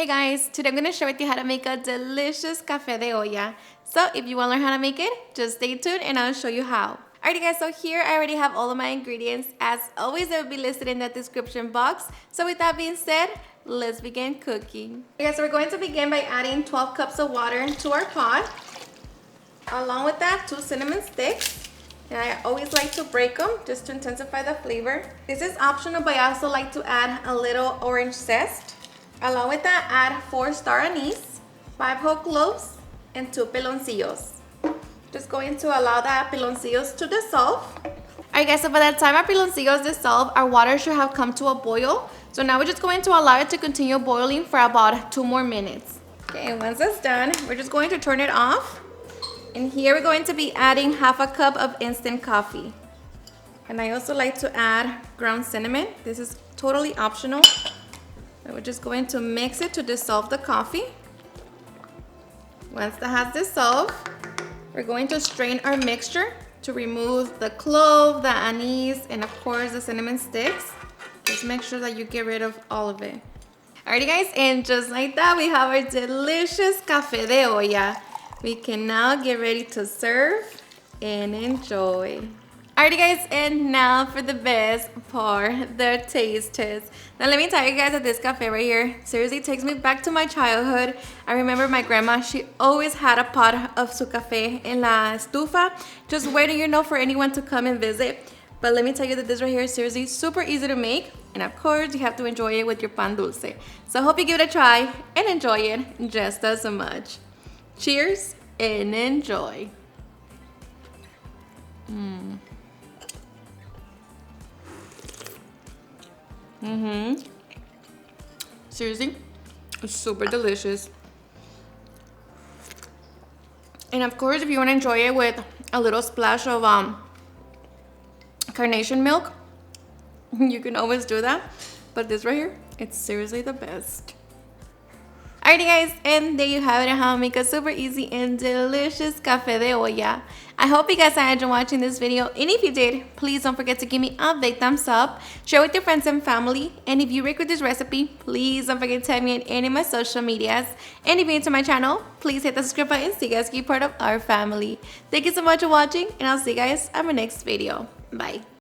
Hey guys, today I'm going to share with you how to make a delicious Café de Olla. So if you want to learn how to make it, just stay tuned and I'll show you how. Alrighty guys, so here I already have all of my ingredients. As always, they will be listed in the description box. So with that being said, let's begin cooking. Okay, so we're going to begin by adding 12 cups of water to our pot. Along with that, 2 cinnamon sticks. And I always like to break them just to intensify the flavor. This is optional, but I also like to add a little orange zest. Along with that, add 4 star anise, 5 whole cloves, and 2 piloncillos. Just going to allow the piloncillos to dissolve. Alright guys, so by the time our piloncillos dissolve, our water should have come to a boil. So now we're just going to allow it to continue boiling for about 2 more minutes. Okay, and once it's done, we're just going to turn it off. And here we're going to be adding half a cup of instant coffee. And I also like to add ground cinnamon. This is totally optional. And we're just going to mix it to dissolve the coffee. Once that has dissolved, we're going to strain our mixture to remove the clove, the anise, and of course the cinnamon sticks. Just make sure that you get rid of all of it. Alrighty guys, and just like that, we have our delicious Café de Olla. We can now get ready to serve and enjoy. Alrighty guys, and now for the best part, the taste test. Now let me tell you guys that this cafe right here seriously takes me back to my childhood. I remember my grandma, she always had a pot of su café en la estufa, just waiting, for anyone to come and visit. But let me tell you that this right here is seriously super easy to make. And of course, you have to enjoy it with your pan dulce. So I hope you give it a try and enjoy it just as much. Cheers and enjoy. Seriously, it's super delicious. And of course, if you want to enjoy it with a little splash of carnation milk, you can always do that. But this right here, it's seriously the best. Alrighty guys, and there you have it, how to make a super easy and delicious Café de Olla. I hope you guys enjoyed watching this video, and if you did, please don't forget to give me a big thumbs up, share with your friends and family, and if you record this recipe, please don't forget to tag me on any of my social medias, and if you're new to my channel, please hit the subscribe button so you guys can be part of our family. Thank you so much for watching, and I'll see you guys on my next video. Bye.